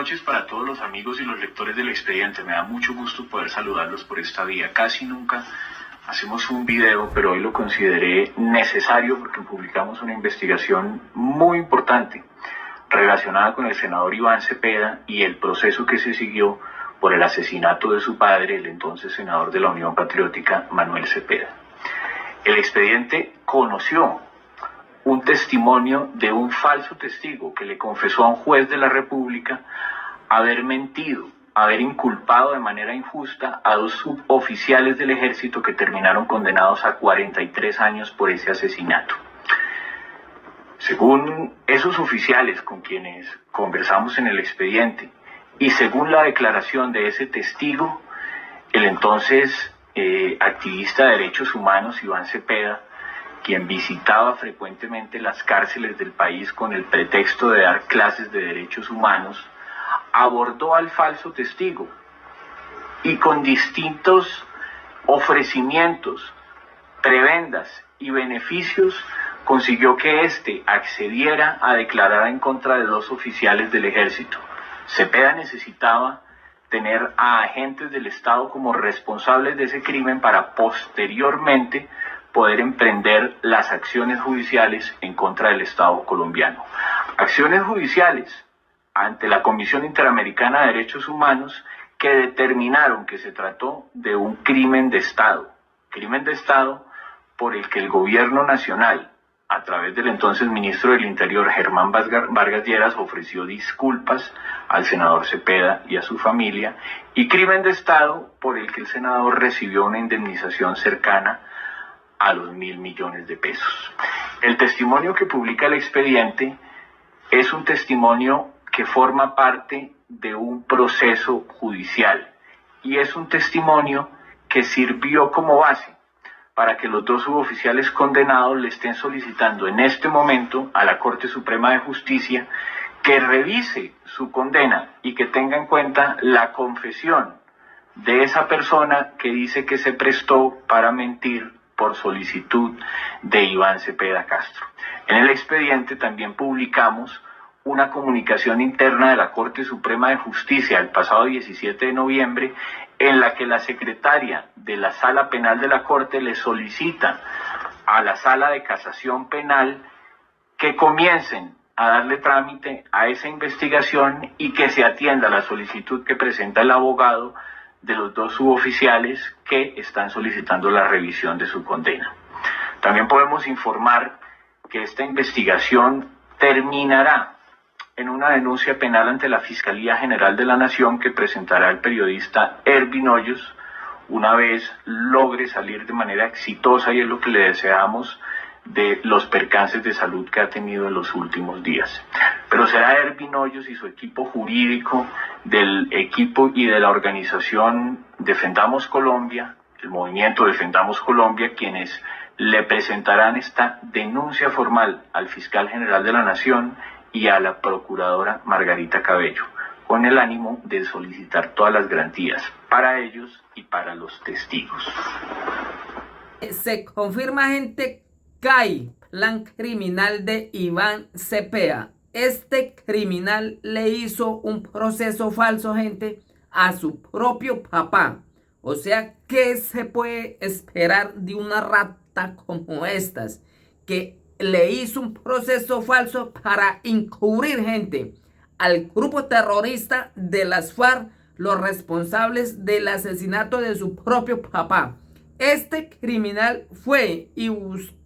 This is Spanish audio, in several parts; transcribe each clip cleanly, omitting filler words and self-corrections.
noches para todos los amigos y los lectores del expediente. Me da mucho gusto poder saludarlos por esta vía. Casi nunca hacemos un video, pero hoy lo consideré necesario porque publicamos una investigación muy importante relacionada con el senador Iván Cepeda y el proceso que se siguió por el asesinato de su padre, el entonces senador de la Unión Patriótica, Manuel Cepeda. El expediente conoció un testimonio de un falso testigo que le confesó a un juez de la República haber mentido, haber inculpado de manera injusta a dos suboficiales del ejército que terminaron condenados a 43 años por ese asesinato. Según esos oficiales con quienes conversamos en el expediente y según la declaración de ese testigo, el entonces activista de derechos humanos Iván Cepeda, quien visitaba frecuentemente las cárceles del país con el pretexto de dar clases de derechos humanos, abordó al falso testigo y con distintos ofrecimientos, prebendas y beneficios consiguió que éste accediera a declarar en contra de dos oficiales del ejército. Cepeda necesitaba tener a agentes del Estado como responsables de ese crimen para posteriormente poder emprender las acciones judiciales en contra del Estado colombiano. Acciones judiciales ante la Comisión Interamericana de Derechos Humanos que determinaron que se trató de un crimen de Estado por el que el gobierno nacional, a través del entonces ministro del Interior, Germán Vargas Lleras, ofreció disculpas al senador Cepeda y a su familia, y crimen de Estado por el que el senador recibió una indemnización cercana a los 1.000 millones de pesos. El testimonio que publica el expediente es un testimonio que forma parte de un proceso judicial y es un testimonio que sirvió como base para que los dos suboficiales condenados le estén solicitando en este momento a la Corte Suprema de Justicia que revise su condena y que tenga en cuenta la confesión de esa persona que dice que se prestó para mentir por solicitud de Iván Cepeda Castro. En el expediente también publicamos una comunicación interna de la Corte Suprema de Justicia el pasado 17 de noviembre en la que la secretaria de la Sala Penal de la Corte le solicita a la Sala de Casación Penal que comiencen a darle trámite a esa investigación y que se atienda la solicitud que presenta el abogado de los dos suboficiales que están solicitando la revisión de su condena. También podemos informar que esta investigación terminará en una denuncia penal ante la Fiscalía General de la Nación que presentará el periodista Ervin Hoyos una vez logre salir de manera exitosa, y es lo que le deseamos, de los percances de salud que ha tenido en los últimos días. Pero será Ervin Hoyos y su equipo jurídico del equipo y de la organización Defendamos Colombia, el movimiento Defendamos Colombia, quienes le presentarán esta denuncia formal al fiscal general de la Nación y a la procuradora Margarita Cabello, con el ánimo de solicitar todas las garantías para ellos y para los testigos. Se confirma, gente, que hay plan criminal de Iván Cepeda. Este criminal le hizo un proceso falso, gente, a su propio papá. O sea, ¿qué se puede esperar de una rata como estas? Que le hizo un proceso falso para encubrir, gente, al grupo terrorista de las FARC, los responsables del asesinato de su propio papá. Este criminal fue y buscó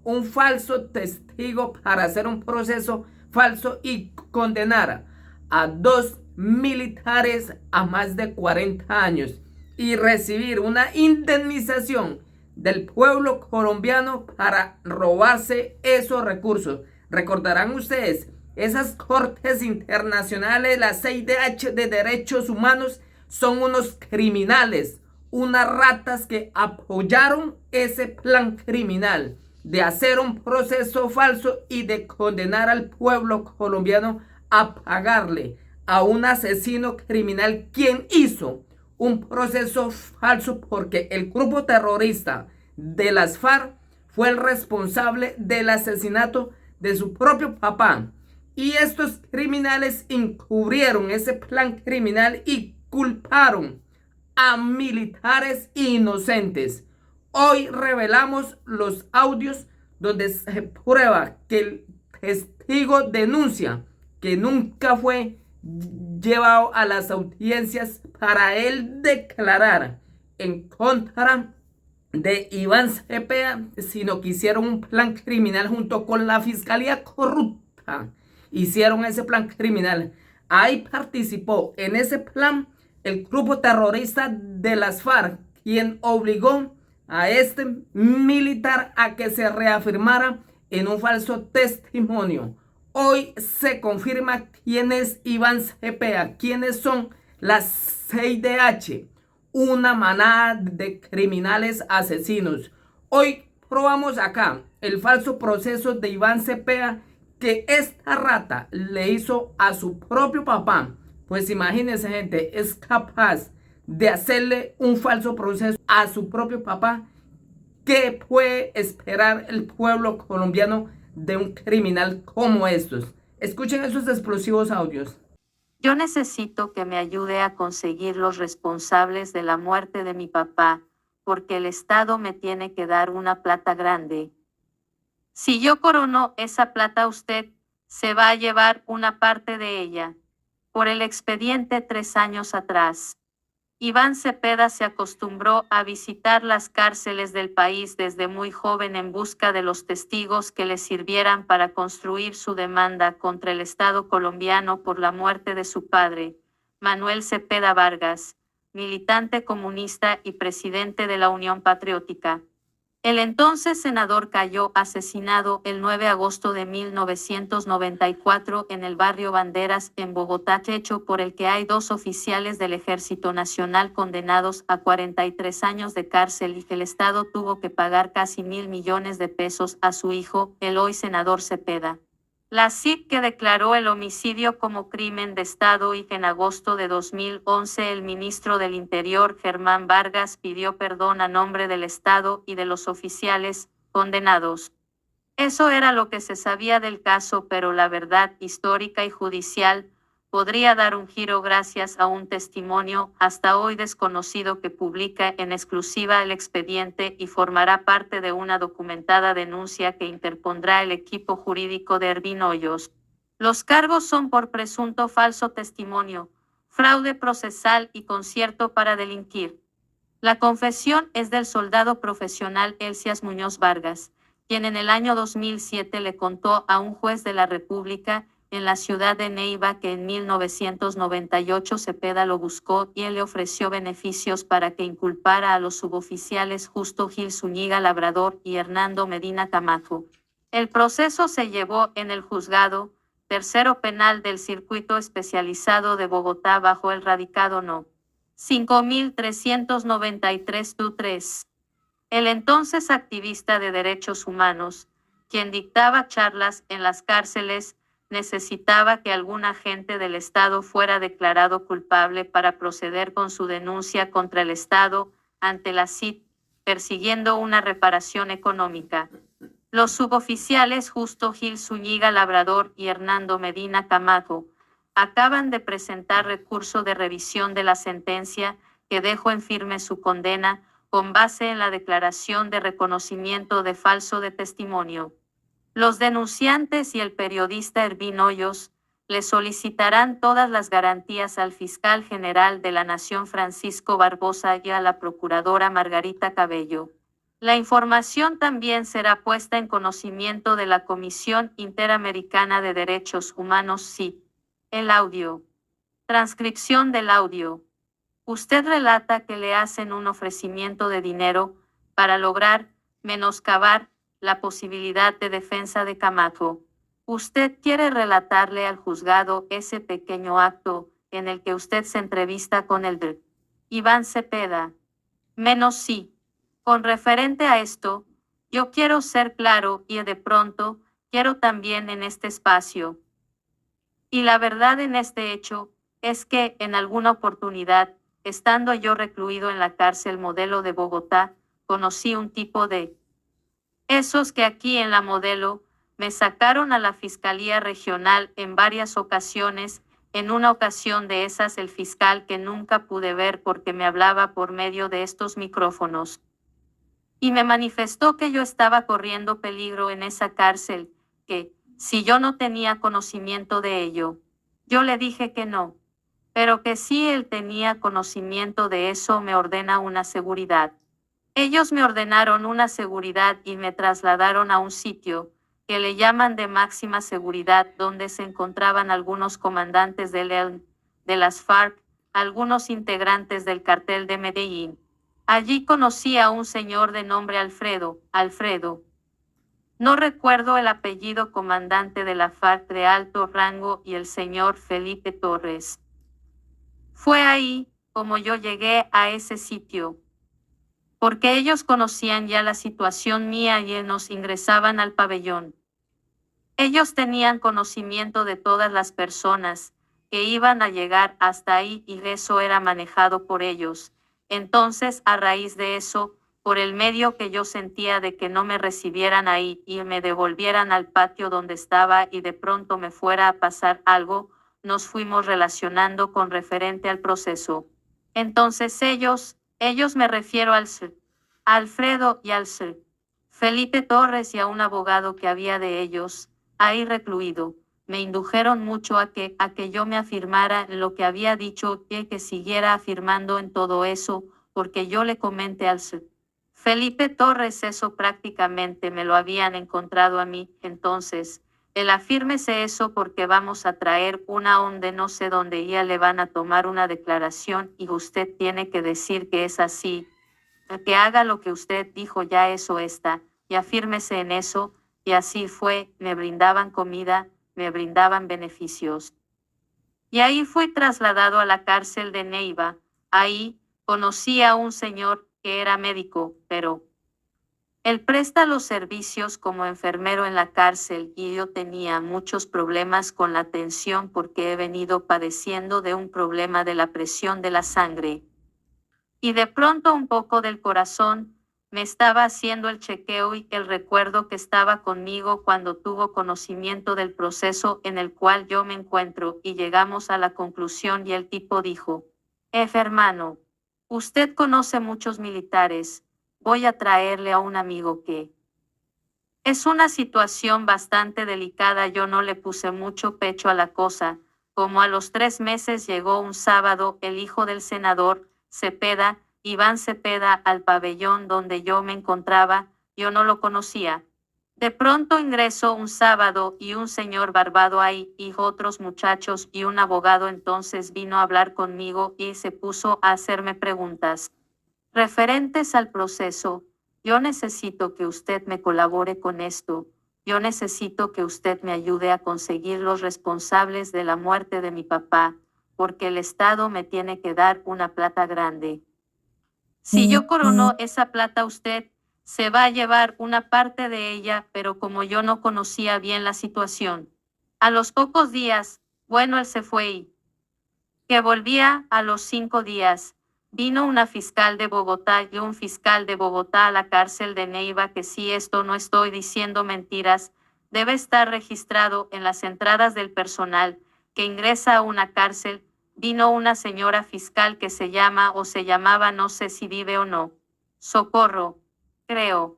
un falso testigo para hacer un proceso falso y condenar a dos militares a más de 40 años y recibir una indemnización del pueblo colombiano para robarse esos recursos. Recordarán ustedes, esas cortes internacionales, la CIDH de derechos humanos, son unos criminales, unas ratas que apoyaron ese plan criminal de hacer un proceso falso y de condenar al pueblo colombiano a pagarle a un asesino criminal quien hizo un proceso falso, porque el grupo terrorista de las FARC fue el responsable del asesinato de su propio papá Y estos criminales encubrieron ese plan criminal y culparon a militares inocentes. Hoy revelamos los audios donde se prueba que el testigo denuncia que nunca fue llevado a las audiencias para él declarar en contra de Iván Cepeda, sino que hicieron un plan criminal junto con la fiscalía corrupta. Hicieron ese plan criminal. Ahí participó en ese plan el grupo terrorista de las FARC, quien obligó a este militar a que se reafirmara en un falso testimonio. Hoy se confirma quién es Iván Cepeda, quiénes son las 6DH, una manada de criminales asesinos. Hoy probamos acá el falso proceso de Iván Cepeda que esta rata le hizo a su propio papá. Pues imagínense, gente, es capaz de hacerle un falso proceso a su propio papá. ¿Qué puede esperar el pueblo colombiano de un criminal como estos? Escuchen esos explosivos audios. Yo necesito que me ayude a conseguir los responsables de la muerte de mi papá, porque el Estado me tiene que dar una plata grande. Si yo corono esa plata, usted se va a llevar una parte de ella. Por el expediente 3 años atrás, Iván Cepeda se acostumbró a visitar las cárceles del país desde muy joven en busca de los testigos que le sirvieran para construir su demanda contra el Estado colombiano por la muerte de su padre, Manuel Cepeda Vargas, militante comunista y presidente de la Unión Patriótica. El entonces senador cayó asesinado el 9 de agosto de 1994 en el barrio Banderas, en Bogotá, hecho por el que hay 2 oficiales del Ejército Nacional condenados a 43 años de cárcel y que el Estado tuvo que pagar casi 1.000 millones de pesos a su hijo, el hoy senador Cepeda. La CIP, que declaró el homicidio como crimen de Estado y que en agosto de 2011 el ministro del Interior, Germán Vargas, pidió perdón a nombre del Estado y de los oficiales condenados. Eso era lo que se sabía del caso, pero la verdad histórica y judicial podría dar un giro gracias a un testimonio hasta hoy desconocido que publica en exclusiva el expediente y formará parte de una documentada denuncia que interpondrá el equipo jurídico de Ervin Hoyos. Los cargos son por presunto falso testimonio, fraude procesal y concierto para delinquir. La confesión es del soldado profesional Elcias Muñoz Vargas, quien en el año 2007 le contó a un juez de la República en la ciudad de Neiva que en 1998 Cepeda lo buscó y él le ofreció beneficios para que inculpara a los suboficiales Justo Gil Zúñiga Labrador y Hernando Medina Camacho. El proceso se llevó en el juzgado tercero penal del Circuito Especializado de Bogotá bajo el radicado No. 5393-3. El entonces activista de derechos humanos, quien dictaba charlas en las cárceles, necesitaba que algún agente del Estado fuera declarado culpable para proceder con su denuncia contra el Estado ante la CID, persiguiendo una reparación económica. Los suboficiales Justo Gil Zúñiga Labrador y Hernando Medina Camacho acaban de presentar recurso de revisión de la sentencia que dejó en firme su condena con base en la declaración de reconocimiento de falso de testimonio. Los denunciantes y el periodista Ervin Hoyos le solicitarán todas las garantías al fiscal general de la Nación Francisco Barbosa y a la procuradora Margarita Cabello. La información también será puesta en conocimiento de la Comisión Interamericana de Derechos Humanos CID. El audio. Transcripción del audio. Usted relata que le hacen un ofrecimiento de dinero para lograr menoscabar la posibilidad de defensa de Camacho. Usted quiere relatarle al juzgado ese pequeño acto en el que usted se entrevista con el Dr. Iván Cepeda. Menos sí. Con referente a esto, yo quiero ser claro y de pronto quiero también en este espacio. Y la verdad en este hecho es que en alguna oportunidad, estando yo recluido en la cárcel Modelo de Bogotá, conocí un tipo de esos que aquí en la Modelo me sacaron a la Fiscalía Regional en varias ocasiones. En una ocasión de esas el fiscal, que nunca pude ver porque me hablaba por medio de estos micrófonos, y me manifestó que yo estaba corriendo peligro en esa cárcel, que, si yo no tenía conocimiento de ello, yo le dije que no, pero que si él tenía conocimiento de eso me ordena una seguridad. Ellos me ordenaron una seguridad y me trasladaron a un sitio que le llaman de máxima seguridad, donde se encontraban algunos comandantes de las FARC, algunos integrantes del cartel de Medellín. Allí conocí a un señor de nombre Alfredo. No recuerdo el apellido, comandante de la FARC de alto rango, y el señor Felipe Torres. Fue ahí como yo llegué a ese sitio, porque ellos conocían ya la situación mía y nos ingresaban al pabellón. Ellos tenían conocimiento de todas las personas que iban a llegar hasta ahí y eso era manejado por ellos. Entonces, a raíz de eso, por el medio que yo sentía de que no me recibieran ahí y me devolvieran al patio donde estaba y de pronto me fuera a pasar algo, nos fuimos relacionando con referente al proceso. Entonces ellos me refiero al Sr. Alfredo y al Sr. Felipe Torres y a un abogado que había de ellos, ahí recluido, me indujeron mucho a que yo me afirmara en lo que había dicho y que siguiera afirmando en todo eso, porque yo le comenté al Sr. Felipe Torres eso prácticamente me lo habían encontrado a mí. Entonces, el afírmese eso porque vamos a traer una onde no sé dónde ya le van a tomar una declaración y usted tiene que decir que es así, que haga lo que usted dijo, ya eso está, y afírmese en eso. Y así fue, me brindaban comida, me brindaban beneficios. Y ahí fui trasladado a la cárcel de Neiva. Ahí conocí a un señor que era médico, pero él presta los servicios como enfermero en la cárcel y yo tenía muchos problemas con la tensión porque he venido padeciendo de un problema de la presión de la sangre. Y de pronto un poco del corazón. Me estaba haciendo el chequeo y el recuerdo que estaba conmigo cuando tuvo conocimiento del proceso en el cual yo me encuentro y llegamos a la conclusión y el tipo dijo, hermano, usted conoce muchos militares, voy a traerle a un amigo que... Es una situación bastante delicada, yo no le puse mucho pecho a la cosa, como a los 3 meses llegó un sábado el hijo del senador Cepeda, Iván Cepeda, al pabellón donde yo me encontraba, yo no lo conocía. De pronto ingresó un sábado y un señor barbado ahí y otros muchachos y un abogado entonces vino a hablar conmigo y se puso a hacerme preguntas referentes al proceso. Yo necesito que usted me colabore con esto, yo necesito que usted me ayude a conseguir los responsables de la muerte de mi papá, porque el Estado me tiene que dar una plata grande. Si yo corono esa plata, usted se va a llevar una parte de ella, pero como yo no conocía bien la situación, a los pocos días, bueno, él se fue y que volvía a los 5 días, vino una fiscal de Bogotá y un fiscal de Bogotá a la cárcel de Neiva, que si esto no estoy diciendo mentiras, debe estar registrado en las entradas del personal que ingresa a una cárcel. Vino una señora fiscal que se llama o se llamaba, no sé si vive o no, Socorro, creo.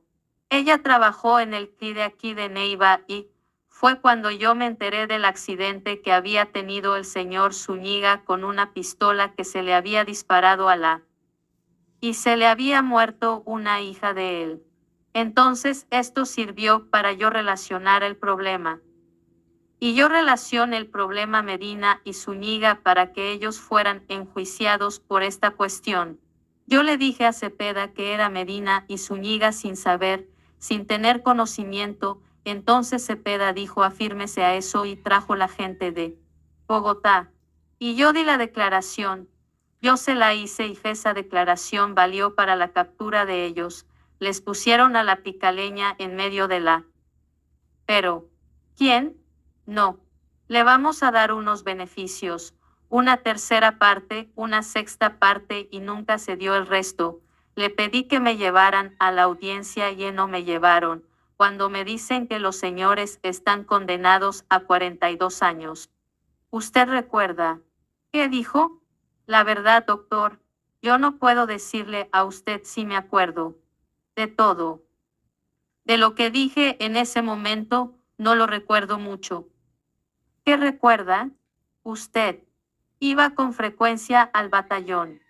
Ella trabajó en el CLI de aquí de Neiva y fue cuando yo me enteré del accidente que había tenido el señor Zúñiga con una pistola que se le había disparado y se le había muerto una hija de él. Entonces esto sirvió para yo relacionar el problema. Y yo relacioné el problema Medina y Zúñiga para que ellos fueran enjuiciados por esta cuestión. Yo le dije a Cepeda que era Medina y Zúñiga sin saber, sin tener conocimiento. Entonces Cepeda dijo afírmese a eso y trajo la gente de Bogotá. Y yo di la declaración. Yo se la hice y esa declaración valió para la captura de ellos. Les pusieron a la picaleña en medio de la... Pero, ¿quién? No, le vamos a dar unos beneficios, una tercera parte, una sexta parte y nunca se dio el resto. Le pedí que me llevaran a la audiencia y no me llevaron, cuando me dicen que los señores están condenados a 42 años. ¿Usted recuerda? ¿Qué dijo? La verdad, doctor, yo no puedo decirle a usted si me acuerdo. De todo. De lo que dije en ese momento, no lo recuerdo mucho. ¿Qué recuerda? Usted iba con frecuencia al batallón.